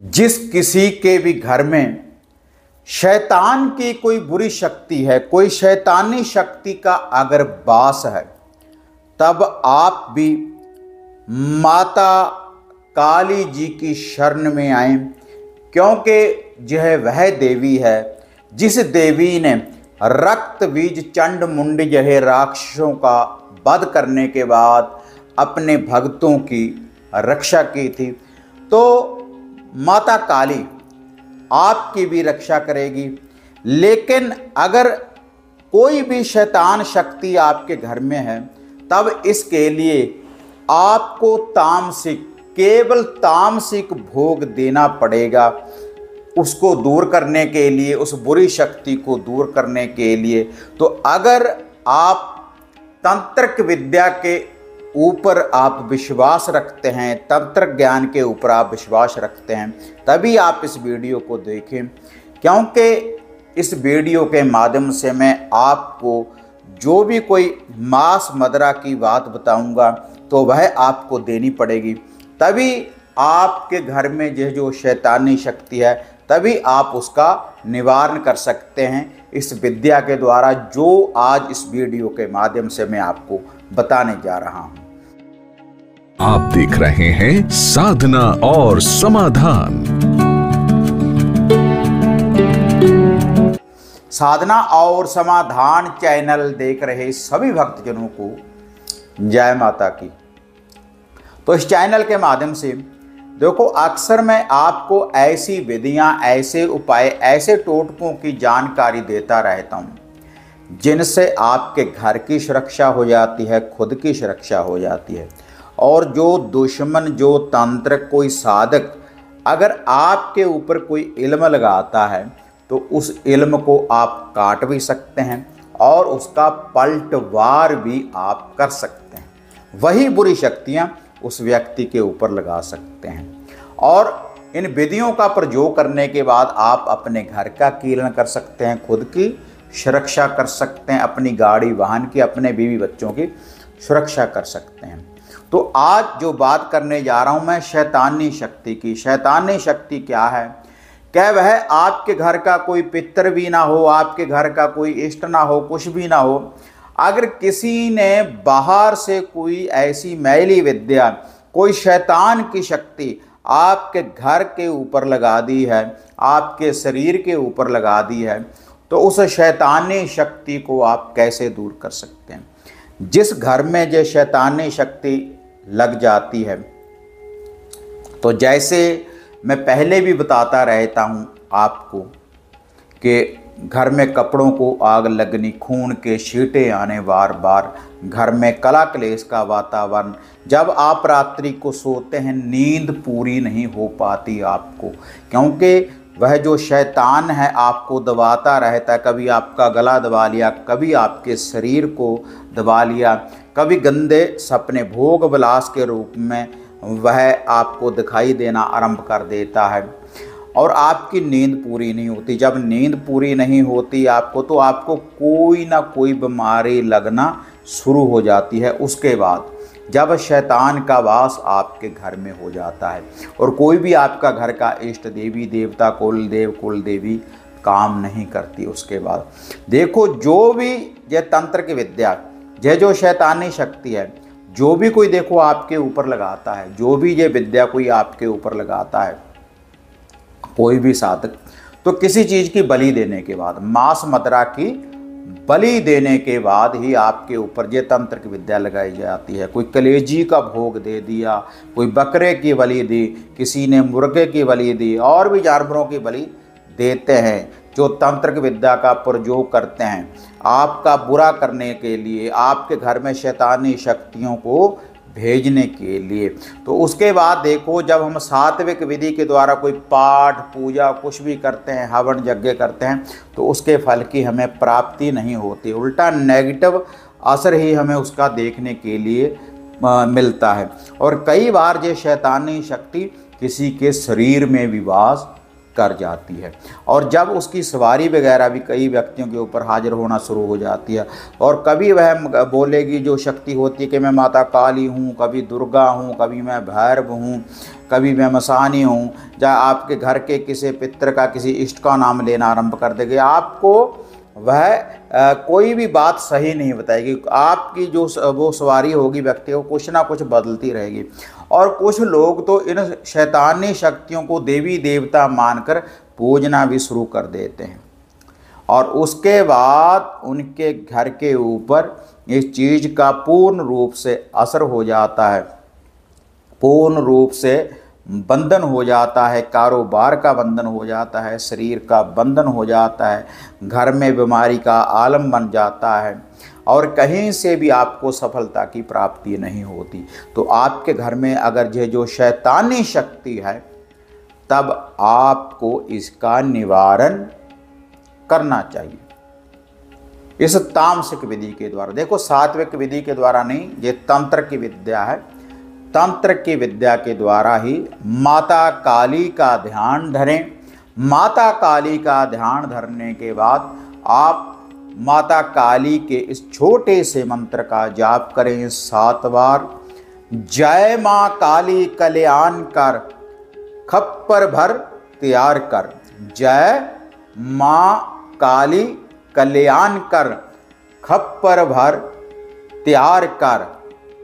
जिस किसी के भी घर में शैतान की कोई बुरी शक्ति है, कोई शैतानी शक्ति का अगर वास है, तब आप भी माता काली जी की शरण में आए, क्योंकि यह वह देवी है जिस देवी ने रक्त बीज चंड मुंड यह राक्षसों का वध करने के बाद अपने भक्तों की रक्षा की थी। तो माता काली आपकी भी रक्षा करेगी। लेकिन अगर कोई भी शैतान शक्ति आपके घर में है, तब इसके लिए आपको तामसिक, केवल तामसिक भोग देना पड़ेगा उसको दूर करने के लिए, उस बुरी शक्ति को दूर करने के लिए। तो अगर आप तंत्रिक विद्या के ऊपर आप विश्वास रखते हैं, तंत्र ज्ञान के ऊपर आप विश्वास रखते हैं, तभी आप इस वीडियो को देखें, क्योंकि इस वीडियो के माध्यम से मैं आपको जो भी कोई मास मदरा की बात बताऊंगा तो वह आपको देनी पड़ेगी। तभी आपके घर में यह जो शैतानी शक्ति है, तभी आप उसका निवारण कर सकते हैं इस विद्या के द्वारा, जो आज इस वीडियो के माध्यम से मैं आपको बताने जा रहा हूं। आप देख रहे हैं साधना और समाधान। साधना और समाधान चैनल देख रहे सभी भक्तजनों को जय माता की। तो इस चैनल के माध्यम से देखो, अक्सर मैं आपको ऐसी विधियां, ऐसे उपाय, ऐसे टोटकों की जानकारी देता रहता हूं जिनसे आपके घर की सुरक्षा हो जाती है, खुद की सुरक्षा हो जाती है। और जो दुश्मन, जो तांत्रिक, कोई साधक अगर आपके ऊपर कोई इल्म लगाता है तो उस इल्म को आप काट भी सकते हैं और उसका पलटवार भी आप कर सकते हैं। वही बुरी शक्तियां उस व्यक्ति के ऊपर लगा सकते हैं। और इन विधियों का प्रयोग करने के बाद आप अपने घर का कीर्तन कर सकते हैं, खुद की सुरक्षा कर सकते हैं, अपनी गाड़ी वाहन की, अपने बीवी बच्चों की सुरक्षा कर सकते हैं। तो आज जो बात करने जा रहा हूं मैं शैतानी शक्ति की। शैतानी शक्ति क्या है? क्या वह आपके घर का कोई पितर भी ना हो, आपके घर का कोई इष्ट ना हो, कुछ भी ना हो, अगर किसी ने बाहर से कोई ऐसी मैली विद्या, कोई शैतान की शक्ति आपके घर के ऊपर लगा दी है, आपके शरीर के ऊपर लगा दी है, तो उस शैतानी शक्ति को आप कैसे दूर कर सकते हैं? जिस घर में ये शैतानी शक्ति लग जाती है, तो जैसे मैं पहले भी बताता रहता हूं आपको कि घर में कपड़ों को आग लगनी, खून के छींटे आने बार बार, घर में कला क्लेश का वातावरण, जब आप रात्रि को सोते हैं नींद पूरी नहीं हो पाती आपको, क्योंकि वह जो शैतान है आपको दबाता रहता है। कभी आपका गला दबा लिया, कभी आपके शरीर को दबा लिया, कभी गंदे सपने भोग विलास के रूप में वह आपको दिखाई देना आरंभ कर देता है और आपकी नींद पूरी नहीं होती। जब नींद पूरी नहीं होती आपको, तो आपको कोई ना कोई बीमारी लगना शुरू हो जाती है। उसके बाद जब शैतान का वास आपके घर में हो जाता है और कोई भी आपका घर का इष्ट देवी देवता, कुल देव कुल देवी काम नहीं करती, उसके बाद देखो जो भी ये तंत्र की विद्या, यह जो शैतानी शक्ति है, जो भी कोई देखो आपके ऊपर लगाता है, जो भी ये विद्या कोई आपके ऊपर लगाता है, कोई भी साधक, तो किसी चीज़ की बलि देने के बाद, मांस मदरा की बलि देने के बाद ही आपके ऊपर ये तंत्र की विद्या लगाई जाती है। कोई कलेजी का भोग दे दिया, कोई बकरे की बलि दी, किसी ने मुर्गे की बलि दी, और भी जानवरों की बलि देते हैं जो तंत्र की विद्या का प्रयोग करते हैं आपका बुरा करने के लिए, आपके घर में शैतानी शक्तियों को भेजने के लिए। तो उसके बाद देखो, जब हम सात्विक विधि के द्वारा कोई पाठ पूजा कुछ भी करते हैं, हवन यज्ञ करते हैं, तो उसके फल की हमें प्राप्ति नहीं होती, उल्टा नेगेटिव असर ही हमें उसका देखने के लिए मिलता है। और कई बार ये शैतानी शक्ति किसी के शरीर में भी वास कर जाती है। और जब उसकी सवारी वगैरह भी कई व्यक्तियों के ऊपर हाजिर होना शुरू हो जाती है, और कभी वह बोलेगी जो शक्ति होती है कि मैं माता काली हूँ, कभी दुर्गा हूँ, कभी मैं भैरव हूँ, कभी मैं मसानी हूँ, या आपके घर के किसी पितर का किसी इष्ट का नाम लेना आरंभ कर देगी, आपको वह कोई भी बात सही नहीं बताएगी। आपकी जो वो सवारी होगी व्यक्ति को कुछ ना कुछ बदलती रहेगी। और कुछ लोग तो इन शैतानी शक्तियों को देवी देवता मानकर पूजना भी शुरू कर देते हैं, और उसके बाद उनके घर के ऊपर इस चीज़ का पूर्ण रूप से असर हो जाता है, पूर्ण रूप से बंधन हो जाता है, कारोबार का बंधन हो जाता है, शरीर का बंधन हो जाता है, घर में बीमारी का आलम बन जाता है, और कहीं से भी आपको सफलता की प्राप्ति नहीं होती। तो आपके घर में अगर ये जो शैतानी शक्ति है, तब आपको इसका निवारण करना चाहिए इस तामसिक विधि के द्वारा। देखो, सात्विक विधि के द्वारा नहीं, ये तंत्र की विद्या है। तंत्र की विद्या के द्वारा ही माता काली का ध्यान धरें। माता काली का ध्यान धरने के बाद आप माता काली के इस छोटे से मंत्र का जाप करें 7 बार। जय माँ काली कल्याण कर, खप्पर भर तैयार कर। जय माँ काली कल्याण कर, खप्पर भर तैयार कर।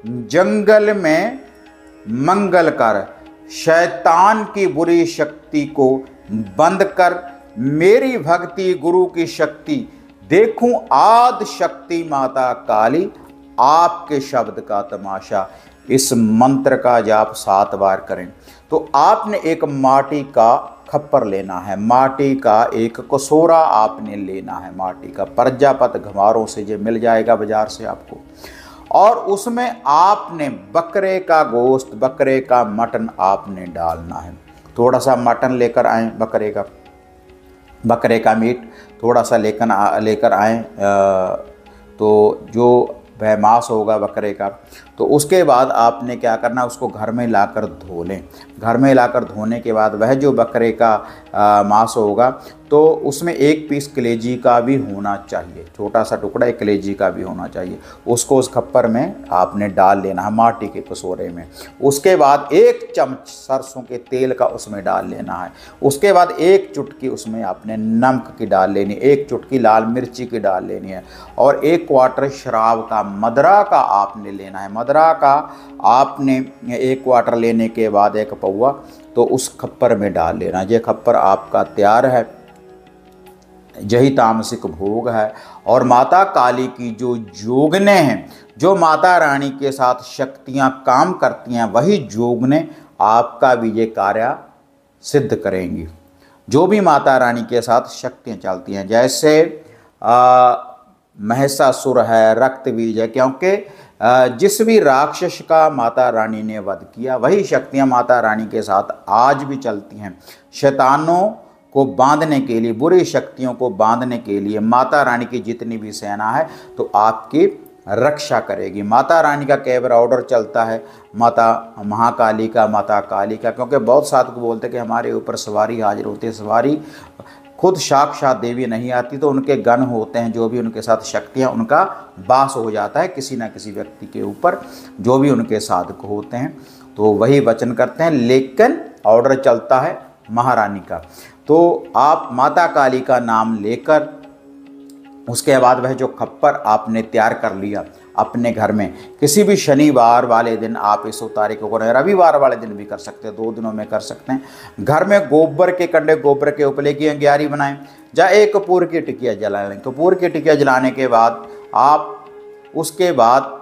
जंगल में मंगल कर, शैतान की बुरी शक्ति को बंद कर। मेरी भक्ति गुरु की शक्ति देखूं, आदि शक्ति माता काली, आपके शब्द का तमाशा। इस मंत्र का जाप 7 बार करें। तो आपने एक माटी का खप्पर लेना है, माटी का एक कसोरा आपने लेना है, माटी का प्रजापत घमारों से जो मिल जाएगा बाजार से आपको, और उसमें आपने बकरे का गोश्त, बकरे का मटन आपने डालना है। थोड़ा सा मटन लेकर आएँ, बकरे का मीट थोड़ा सा लेकर आएँ, तो जो वह मांस होगा बकरे का, तो उसके बाद आपने क्या करना, उसको घर में लाकर धो लें। घर में लाकर धोने के बाद वह जो बकरे का मांस होगा, तो उसमें 1 पीस कलेजी का भी होना चाहिए, छोटा सा टुकड़ा एक कलेजी का भी होना चाहिए। उसको उस खप्पर में आपने डाल लेना है, माटी के कटोरे में। उसके बाद 1 चम्मच सरसों के तेल का उसमें डाल लेना है। उसके बाद 1 चुटकी उसमें आपने नमक की डाल लेनी, 1 चुटकी लाल मिर्ची की डाल लेनी है, और 1 क्वार्टर शराब का, मदरा का आपने लेना है। मदरा का आपने 1 क्वार्टर लेने के बाद 1 पौवा तो उस खप्पर में डाल लेना। ये खप्पर आपका तैयार है। यही तामसिक भोग है। और माता काली की जो जोगने हैं, जो माता रानी के साथ शक्तियां काम करती हैं, वही जोगने आपका भी ये कार्य सिद्ध करेंगी। जो भी माता रानी के साथ शक्तियां चलती हैं, जैसे महिषासुर है, रक्तबीज है, क्योंकि जिस भी राक्षस का माता रानी ने वध किया, वही शक्तियां माता रानी के साथ आज भी चलती हैं। शैतानों को बांधने के लिए, बुरी शक्तियों को बांधने के लिए माता रानी की जितनी भी सेना है, तो आपकी रक्षा करेगी। माता रानी का केवल ऑर्डर चलता है माता महाकाली का, माता काली का, क्योंकि बहुत साधक बोलते कि हमारे ऊपर सवारी हाजिर होती है। सवारी खुद साक्षात देवी नहीं आती, तो उनके गण होते हैं, जो भी उनके साथ शक्तियाँ, उनका वास हो जाता है किसी न किसी व्यक्ति के ऊपर, जो भी उनके साधक होते हैं, तो वही वचन करते हैं। लेकिन ऑर्डर चलता है महारानी का। तो आप माता काली का नाम लेकर, उसके बाद वह जो खप्पर आपने तैयार कर लिया अपने घर में, किसी भी शनिवार वाले दिन आप इस तारीख को करें, रविवार वाले दिन भी कर सकते हैं, 2 दिनों में कर सकते हैं। घर में गोबर के कंडे, गोबर के उपले की अंगियारी बनाएं, या एक कपूर की टिकिया जला लें। कपूर की टिकिया जलाने के बाद आप उसके बाद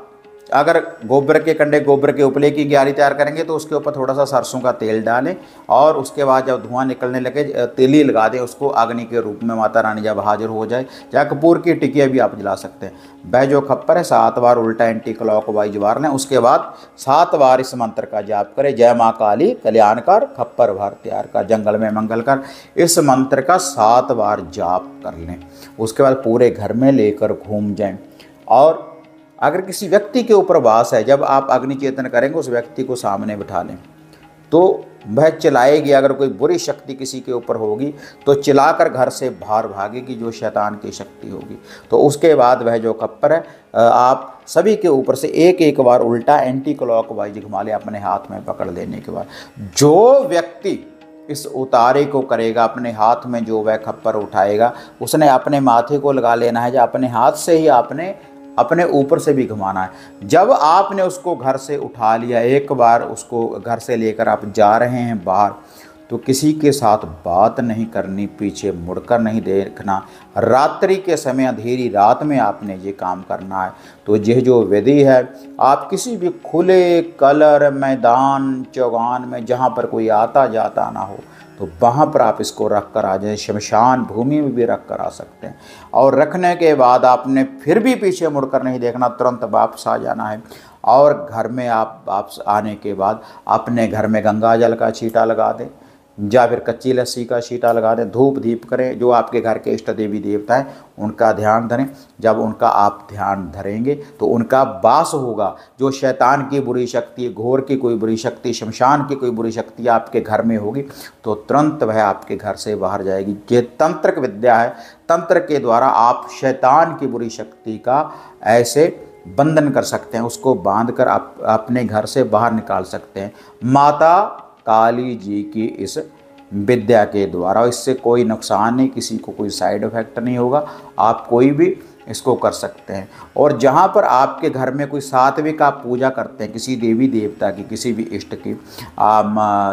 अगर गोबर के कंडे, गोबर के उपले की ग्यारी तैयार करेंगे, तो उसके ऊपर थोड़ा सा सरसों का तेल डालें, और उसके बाद जब धुआं निकलने लगे तेली लगा दें उसको अग्नि के रूप में। माता रानी जब हाजिर हो जाए, या कपूर की टिकिया भी आप जला सकते हैं। वह जो खप्पर है 7 बार उल्टा एंटी क्लॉकवाइज वार लें। उसके बाद 7 बार इस मंत्र का जाप करें, जय माँ काली कल्याण कर, खप्पर भर तैयार कर, जंगल में मंगल कर। इस मंत्र का 7 बार जाप कर लें। उसके बाद पूरे घर में लेकर घूम जाएं। और अगर किसी व्यक्ति के ऊपर वास है, जब आप अग्नि चेतन करेंगे, उस व्यक्ति को सामने बिठा लें, तो वह चिल्लाएगी। अगर कोई बुरी शक्ति किसी के ऊपर होगी तो चिल्लाकर घर से बाहर भागेगी, जो शैतान की शक्ति होगी। तो उसके बाद वह जो खप्पर है आप सभी के ऊपर से एक एक बार उल्टा एंटी क्लॉकवाइज घुमा ले अपने हाथ में पकड़ लेने के बाद। जो व्यक्ति इस उतारे को करेगा, अपने हाथ में जो वह खप्पर उठाएगा, उसने अपने माथे को लगा लेना है, या अपने हाथ से ही आपने अपने ऊपर से भी घुमाना है। जब आपने उसको घर से उठा लिया, एक बार उसको घर से लेकर आप जा रहे हैं बाहर, तो किसी के साथ बात नहीं करनी, पीछे मुड़कर नहीं देखना। रात्रि के समय अंधेरी रात में आपने ये काम करना है। तो यह जो विधि है आप किसी भी खुले कलर मैदान चौगान में जहाँ पर कोई आता जाता ना हो, तो वहाँ पर आप इसको रख कर आ जाए। शमशान भूमि में भी रख कर आ सकते हैं। और रखने के बाद आपने फिर भी पीछे मुड़कर नहीं देखना, तुरंत वापस आ जाना है। और घर में आप वापस आने के बाद अपने घर में गंगा जल का छींटा लगा दें, या फिर कच्ची लस्सी का छींटा लगा दें। धूप दीप करें, जो आपके घर के इष्ट देवी देवता हैं उनका ध्यान धरें। जब उनका आप ध्यान धरेंगे तो उनका वास होगा। जो शैतान की बुरी शक्ति, घोर की कोई बुरी शक्ति, शमशान की कोई बुरी शक्ति आपके घर में होगी, तो तुरंत वह आपके घर से बाहर जाएगी। ये तंत्र विद्या है। तंत्र के द्वारा आप शैतान की बुरी शक्ति का ऐसे बंधन कर सकते हैं, उसको बांधकर आप अपने घर से बाहर निकाल सकते हैं माता काली जी की इस विद्या के द्वारा। इससे कोई नुकसान नहीं, किसी को कोई साइड इफेक्ट नहीं होगा। आप कोई भी इसको कर सकते हैं। और जहाँ पर आपके घर में कोई सात्विक आप पूजा करते हैं, किसी देवी देवता की, किसी भी इष्ट की,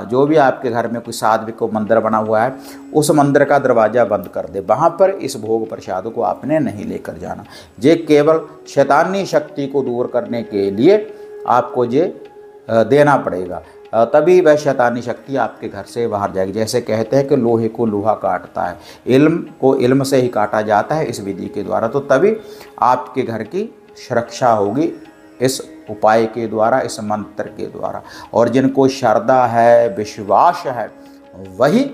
जो भी आपके घर में कोई सात्विक को मंदिर बना हुआ है, उस मंदिर का दरवाज़ा बंद कर दे। वहाँ पर इस भोग प्रसाद को आपने नहीं लेकर जाना। ये केवल शैतानी शक्ति को दूर करने के लिए आपको ये देना पड़ेगा, तभी वह शैतानी शक्ति आपके घर से बाहर जाएगी। जैसे कहते हैं कि लोहे को लोहा काटता है, इल्म को इल्म से ही काटा जाता है इस विधि के द्वारा। तो तभी आपके घर की सुरक्षा होगी इस उपाय के द्वारा, इस मंत्र के द्वारा। और जिनको श्रद्धा है, विश्वास है, वही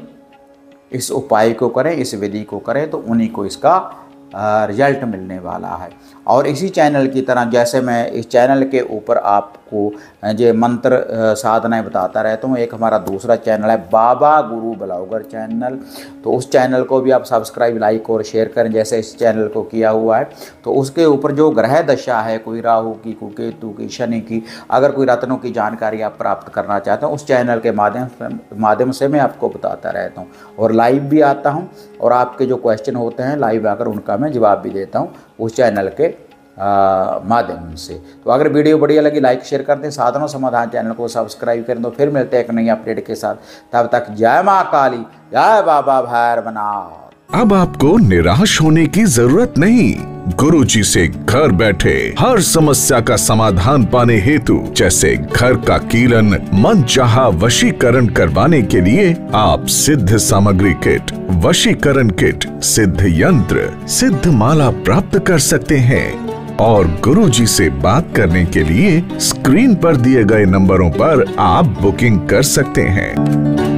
इस उपाय को करें, इस विधि को करें, तो उन्हीं को इसका रिजल्ट मिलने वाला है। और इसी चैनल की तरह जैसे मैं इस चैनल के ऊपर आपको जो मंत्र साधनाएं बताता रहता हूँ, एक हमारा दूसरा चैनल है बाबा गुरु ब्लॉगर चैनल, तो उस चैनल को भी आप सब्सक्राइब, लाइक और शेयर करें जैसे इस चैनल को किया हुआ है। तो उसके ऊपर जो ग्रह दशा है, कोई राहु की, कोई केतु की, शनि की, अगर कोई रत्नों की जानकारी आप प्राप्त करना चाहते हैं, उस चैनल के माध्यम से मैं आपको बताता रहता हूँ। और लाइव भी आता हूँ, और आपके जो क्वेश्चन होते हैं लाइव आकर उनका मैं जवाब भी देता हूँ उस चैनल के माध्यम से। तो अगर वीडियो बढ़िया लगी लाइक शेयर कर दें, साधना समाधान चैनल को सब्सक्राइब करें। तो फिर मिलते हैं एक नई अपडेट के साथ, तब तक जय माँ काली, जय बाबा भैरवनाथ। अब आपको निराश होने की जरूरत नहीं। गुरुजी से घर बैठे हर समस्या का समाधान पाने हेतु, जैसे घर का कीलन, मनचाहा वशीकरण करवाने के लिए आप सिद्ध सामग्री किट, वशीकरण किट, सिद्ध यंत्र, सिद्ध माला प्राप्त कर सकते हैं। और गुरुजी से बात करने के लिए स्क्रीन पर दिए गए नंबरों पर आप बुकिंग कर सकते हैं।